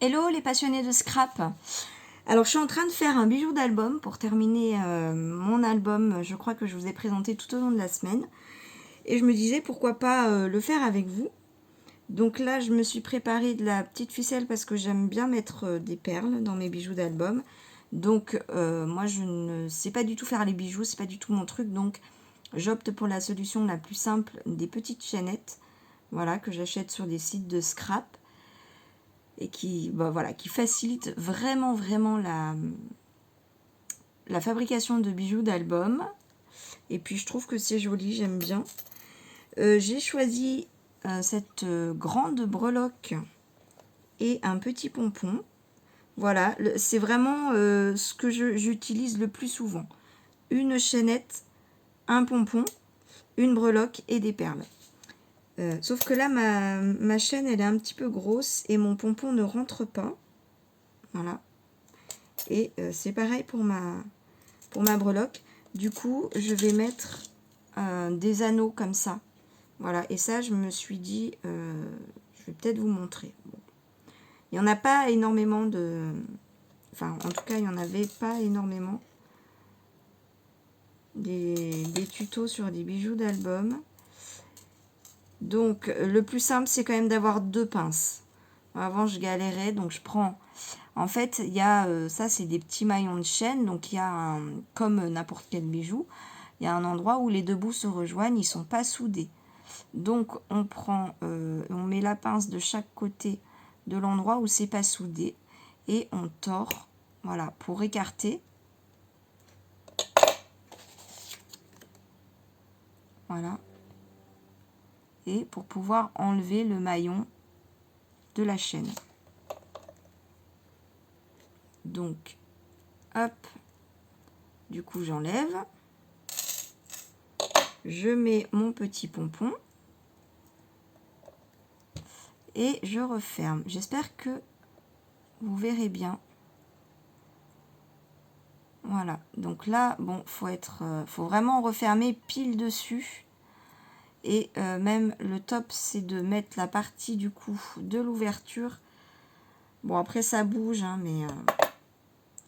Hello les passionnés de scrap. Alors je suis en train de faire un bijou d'album pour terminer mon album. Je crois que je vous ai présenté tout au long de la semaine. Et je me disais pourquoi pas le faire avec vous. Donc là je me suis préparé de la petite ficelle parce que j'aime bien mettre des perles dans mes bijoux d'album. Donc moi je ne sais pas du tout faire les bijoux, c'est pas du tout mon truc. Donc j'opte pour la solution la plus simple, des petites chaînettes. Voilà, que j'achète sur des sites de scrap. Et qui, qui facilite vraiment la fabrication de bijoux d'album. Et puis je trouve que c'est joli, j'aime bien. J'ai choisi cette grande breloque et un petit pompon. Voilà, c'est vraiment ce que j'utilise le plus souvent. Une chaînette, un pompon, une breloque et des perles. Sauf que là, ma chaîne, elle est un petit peu grosse et mon pompon ne rentre pas. Voilà. Et c'est pareil pour ma breloque. Du coup, je vais mettre des anneaux comme ça. Voilà. Et ça, je me suis dit, je vais peut-être vous montrer. Bon. Il n'y en a pas énormément de... Enfin, en tout cas, il n'y en avait pas énormément. Des tutos sur des bijoux d'album. Donc, le plus simple, c'est quand même d'avoir deux pinces. Avant, je galérais, donc je prends... En fait, il y a, ça c'est des petits maillons de chaîne, donc il y a, comme n'importe quel bijou, il y a un endroit où les deux bouts se rejoignent, ils ne sont pas soudés. Donc on prend, on met la pince de chaque côté de l'endroit où c'est pas soudé, et on tord, voilà, pour écarter. Voilà. Et pour pouvoir enlever le maillon de la chaîne. Donc, hop, du coup j'enlève. Je mets mon petit pompon. Et je referme. J'espère que vous verrez bien. Voilà. Donc là, bon, faut vraiment refermer pile dessus. Et même le top, c'est de mettre la partie du coup de l'ouverture. Bon, après ça bouge, hein, mais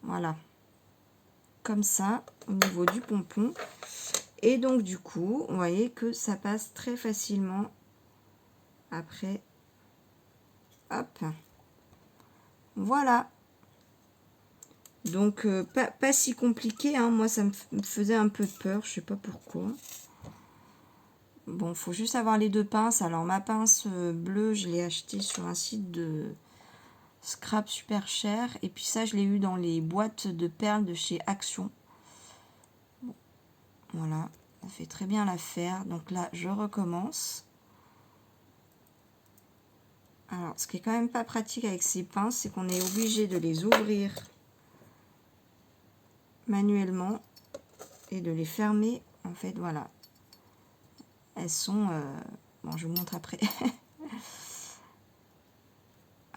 voilà. Comme ça, au niveau du pompon. Et donc du coup, vous voyez que ça passe très facilement. Après, hop. Voilà. Donc, pas si compliqué, hein. Moi, ça me faisait un peu peur, je sais pas pourquoi. Bon, faut juste avoir les deux pinces. Alors, ma pince bleue, je l'ai achetée sur un site de scrap super cher. Et puis ça, je l'ai eu dans les boîtes de perles de chez Action. Bon, voilà, ça fait très bien l'affaire. Donc là, je recommence. Alors, ce qui est quand même pas pratique avec ces pinces, c'est qu'on est obligé de les ouvrir manuellement et de les fermer. En fait, voilà. Elles sont... bon, je vous montre après.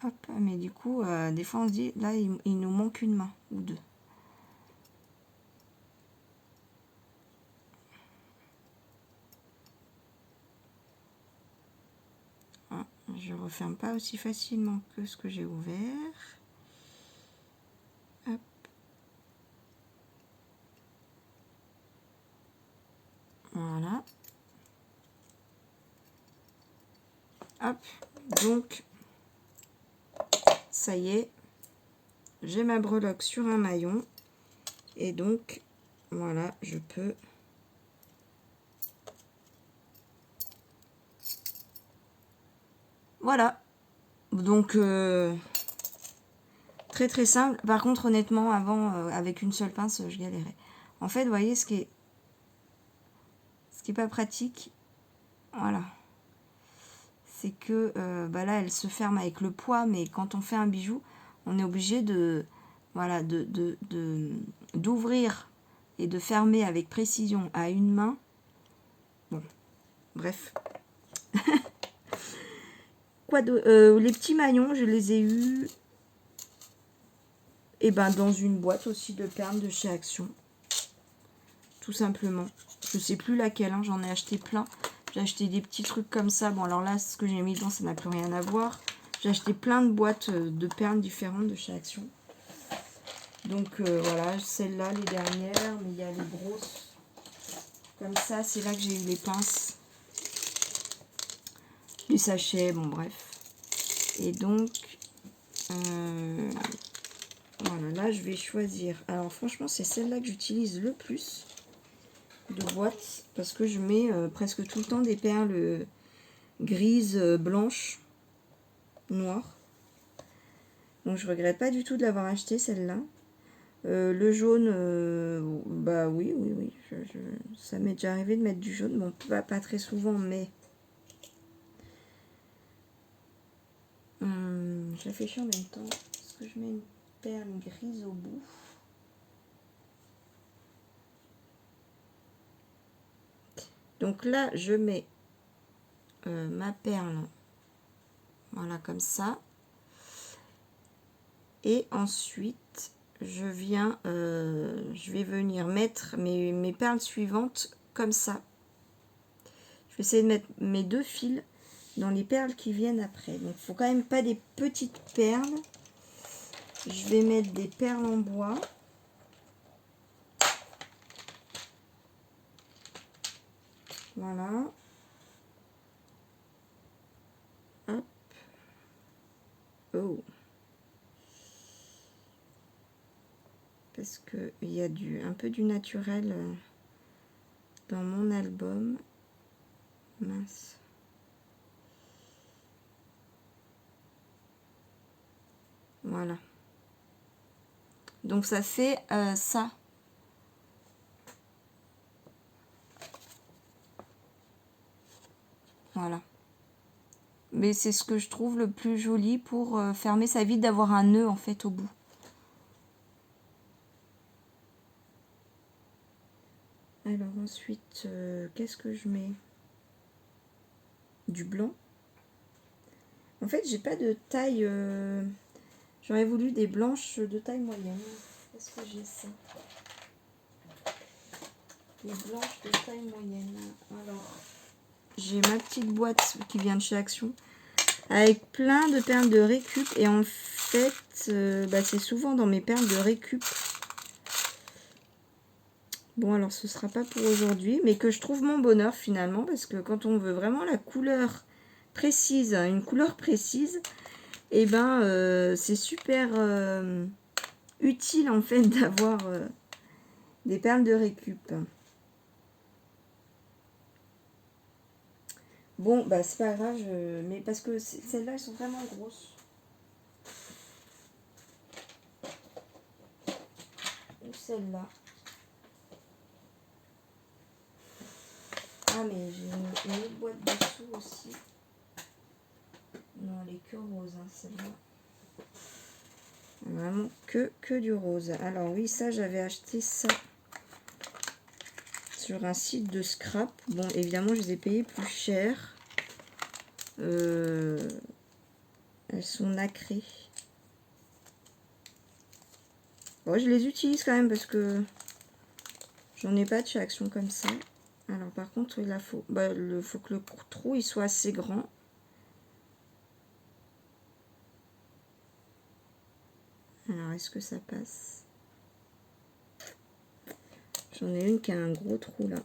Hop, mais du coup, des fois, on se dit, là, il nous manque une main ou deux. Ah, je referme pas aussi facilement que ce que j'ai ouvert. Hop. Voilà. Hop, donc, ça y est, j'ai ma breloque sur un maillon. Et donc, voilà, je peux... Voilà. Donc, très très simple. Par contre, honnêtement, avant, avec une seule pince, je galérais. En fait, vous voyez, ce qui est pas pratique, voilà, c'est que là elle se ferme avec le poids, mais quand on fait un bijou, on est obligé de voilà d'ouvrir et de fermer avec précision à une main. Bon, bref. Quoi de les petits maillons, je les ai eus et ben dans une boîte aussi de perles de chez Action, tout simplement. Je sais plus laquelle, hein, j'en ai acheté plein. J'ai acheté des petits trucs comme ça. Bon, alors là, ce que j'ai mis dedans, ça n'a plus rien à voir. J'ai acheté plein de boîtes de perles différentes de chez Action. Donc voilà, celles-là, les dernières, mais il y a les grosses. Comme ça, c'est là que j'ai eu les pinces. Les sachets, bon bref. Et donc, voilà, là je vais choisir. Alors franchement, c'est celle-là que j'utilise le plus de boîtes. Parce que je mets presque tout le temps des perles grises, blanches, noires. Donc je regrette pas du tout de l'avoir acheté celle-là. Le jaune, bah oui, ça m'est déjà arrivé de mettre du jaune. Bon, pas très souvent, mais... je réfléchis en même temps. Est-ce que je mets une perle grise au bout? Donc là, je mets ma perle, voilà, comme ça. Et ensuite, je vais venir mettre mes perles suivantes comme ça. Je vais essayer de mettre mes 2 fils dans les perles qui viennent après. Donc, il faut quand même pas des petites perles. Je vais mettre des perles en bois. Voilà. Hop. Oh. Parce qu'il y a un peu du naturel dans mon album. Mince. Voilà. Donc ça fait ça. Voilà. Mais c'est ce que je trouve le plus joli pour fermer. Ça évite d'avoir un nœud en fait au bout. Alors ensuite, qu'est-ce que je mets? Du blanc. En fait, j'ai pas de taille. J'aurais voulu des blanches de taille moyenne. Est-ce que j'ai ça? Les blanches de taille moyenne. Alors, j'ai ma petite boîte qui vient de chez Action avec plein de perles de récup. Et en fait, c'est souvent dans mes perles de récup. Bon, alors ce sera pas pour aujourd'hui, mais que je trouve mon bonheur finalement, parce que quand on veut vraiment la couleur précise, une couleur précise, et c'est super utile en fait d'avoir des perles de récup. Bon, bah c'est pas grave, mais parce que celles-là, elles sont vraiment grosses. Ou celle-là. Ah, mais j'ai une autre boîte dessous aussi. Non, elle est que rose, hein, celle-là. Vraiment que du rose. Alors oui, ça, j'avais acheté ça sur un site de scrap. Bon, évidemment, je les ai payés plus cher. Elles sont nacrées. Bon, je les utilise quand même parce que j'en ai pas de chez Action comme ça. Alors par contre, il faut que le trou il soit assez grand. Alors, est-ce que ça passe? J'en ai une qui a un gros trou là.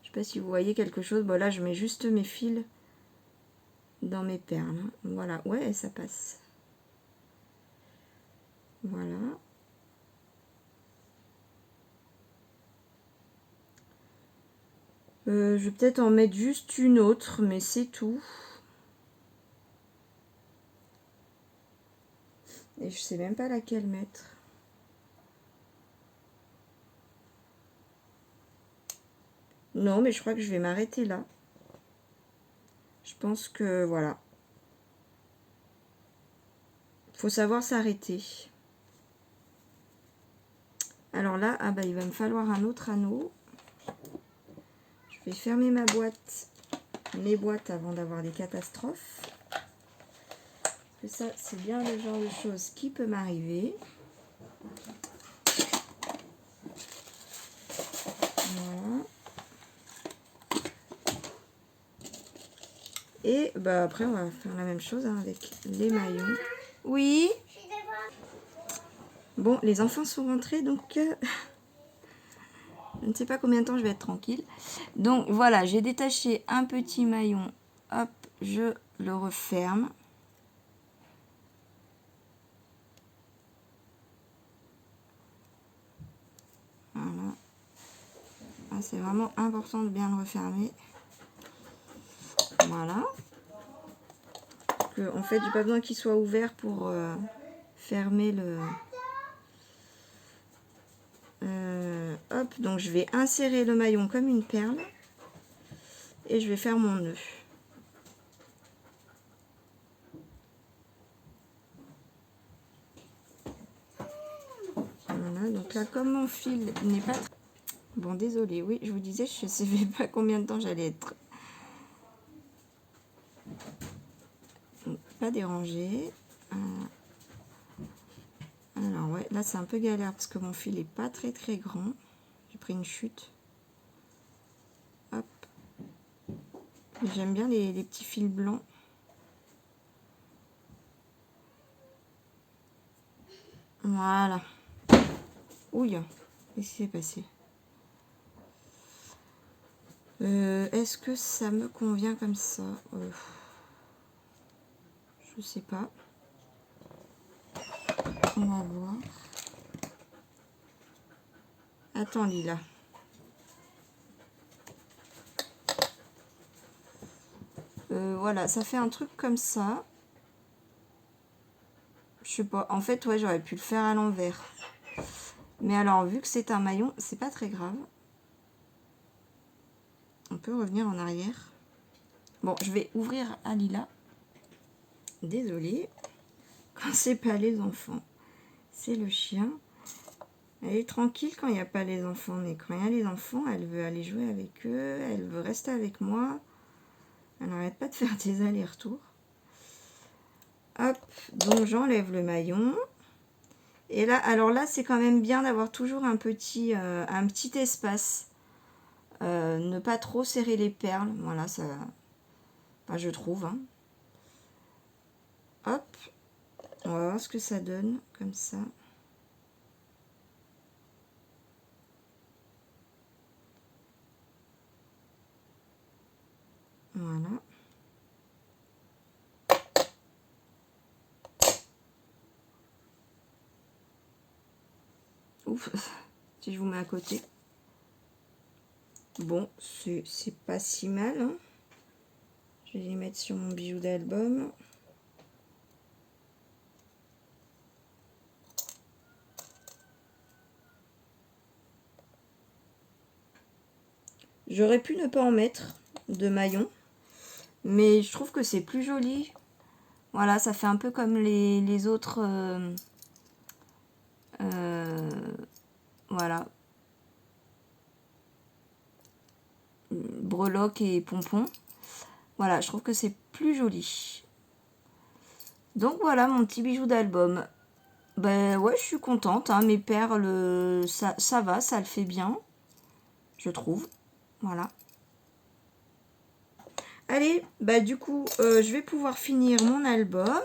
Je sais pas si vous voyez quelque chose. Bon, là, je mets juste mes fils dans mes perles. Voilà, ouais, ça passe. Voilà. Je vais peut-être en mettre juste une autre, mais c'est tout. Et je sais même pas laquelle mettre. Non, mais je crois que je vais m'arrêter là. Je pense que voilà. Faut savoir s'arrêter. Alors là, ah bah il va me falloir un autre anneau. Je vais fermer ma boîte mes boîtes avant d'avoir des catastrophes. Parce que ça, c'est bien le genre de choses qui peut m'arriver. Voilà. Et bah après, on va faire la même chose hein, avec les maillons. Oui. Bon, les enfants sont rentrés, donc je ne sais pas combien de temps je vais être tranquille. Donc voilà, j'ai détaché un petit maillon. Hop, je le referme. Voilà. Ah, c'est vraiment important de bien le refermer. Voilà. En fait, j'ai pas besoin qu'il soit ouvert pour fermer le... hop, donc je vais insérer le maillon comme une perle. Et je vais faire mon nœud. Voilà, donc là, comme mon fil n'est pas... Bon, désolé, oui, je vous disais, je ne savais pas combien de temps j'allais être... Donc, pas dérangé. Alors, ouais, là, c'est un peu galère parce que mon fil n'est pas très très grand. J'ai pris une chute. Hop. J'aime bien les petits fils blancs. Voilà. Ouille, qu'est-ce qui s'est passé? Est-ce que ça me convient comme ça? Je sais pas. On va voir. Attends, Lila. Voilà, ça fait un truc comme ça. Je sais pas. En fait, ouais, j'aurais pu le faire à l'envers. Mais alors, vu que c'est un maillon, c'est pas très grave. On peut revenir en arrière. Bon, je vais ouvrir à Lila. Désolée. Quand c'est pas les enfants, c'est le chien. Elle est tranquille quand il n'y a pas les enfants. Mais quand il y a les enfants, elle veut aller jouer avec eux. Elle veut rester avec moi. Elle n'arrête pas de faire des allers-retours. Hop, donc j'enlève le maillon. Et là, alors là, c'est quand même bien d'avoir toujours un petit espace. Ne pas trop serrer les perles. Voilà, ça... Enfin, je trouve. Hein. Hop. On va voir ce que ça donne, comme ça. Voilà. Ouf, si je vous mets à côté. Bon, c'est pas si mal. Hein. Je vais les mettre sur mon bijou d'album. J'aurais pu ne pas en mettre de maillon, mais je trouve que c'est plus joli. Voilà, ça fait un peu comme les autres... voilà. Breloques et pompons. Voilà, je trouve que c'est plus joli. Donc voilà mon petit bijou d'album. Ben ouais, je suis contente. Hein, mes perles, ça va, ça le fait bien. Je trouve. Voilà. Allez, bah du coup, je vais pouvoir finir mon album.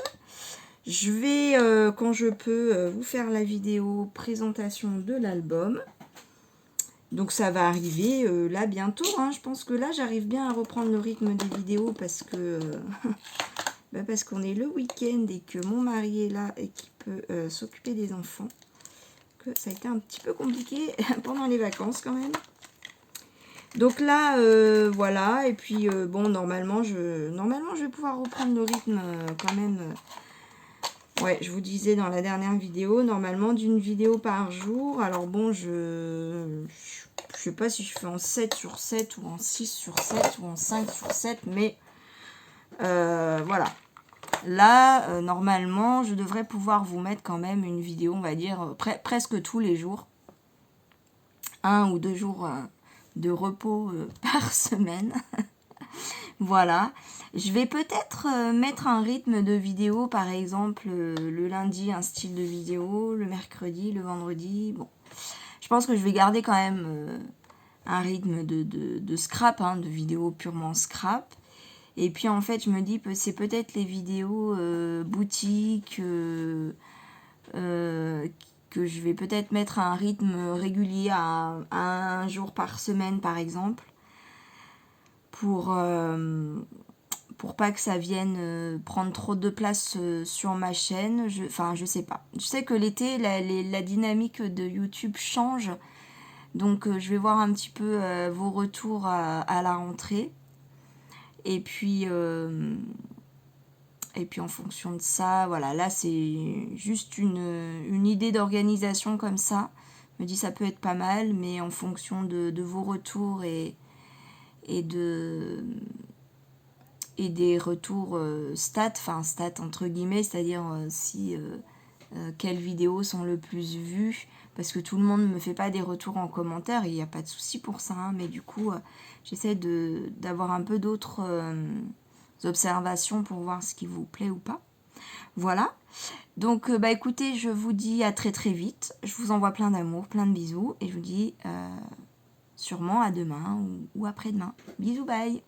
Je vais, quand je peux, vous faire la vidéo présentation de l'album. Donc ça va arriver là bientôt. Hein. Je pense que là, j'arrive bien à reprendre le rythme des vidéos parce que bah parce qu'on est le week-end et que mon mari est là et qui peut s'occuper des enfants. Que ça a été un petit peu compliqué pendant les vacances quand même. Donc là, voilà, et puis bon, normalement, je vais pouvoir reprendre le rythme quand même. Ouais, je vous disais dans la dernière vidéo, normalement d'une vidéo par jour. Alors bon, je sais pas si je fais en 7 sur 7 ou en 6 sur 7 ou en 5 sur 7, mais voilà. Là, normalement, je devrais pouvoir vous mettre quand même une vidéo, on va dire, presque tous les jours. 1 ou 2 jours de repos par semaine. Voilà. Je vais peut-être mettre un rythme de vidéo, par exemple, le lundi, un style de vidéo, le mercredi, le vendredi. Bon, je pense que je vais garder quand même un rythme de scrap, hein, de vidéos purement scrap. Et puis en fait, je me dis que c'est peut-être les vidéos boutiques que je vais peut-être mettre à un rythme régulier, à un jour par semaine par exemple, pour pas que ça vienne prendre trop de place sur ma chaîne. Enfin, je sais pas. Je sais que l'été, la dynamique de YouTube change. Donc, je vais voir un petit peu vos retours à la rentrée. Et puis en fonction de ça, voilà, là, c'est juste une idée d'organisation comme ça. Je me dis, ça peut être pas mal, mais en fonction de vos retours et des retours stats entre guillemets, c'est-à-dire si quelles vidéos sont le plus vues, parce que tout le monde ne me fait pas des retours en commentaire, il n'y a pas de souci pour ça, hein, mais du coup j'essaie d'avoir un peu d'autres observations pour voir ce qui vous plaît ou pas. Voilà, donc bah écoutez, je vous dis à très très vite, je vous envoie plein d'amour, plein de bisous, et je vous dis sûrement à demain ou après-demain. Bisous, bye.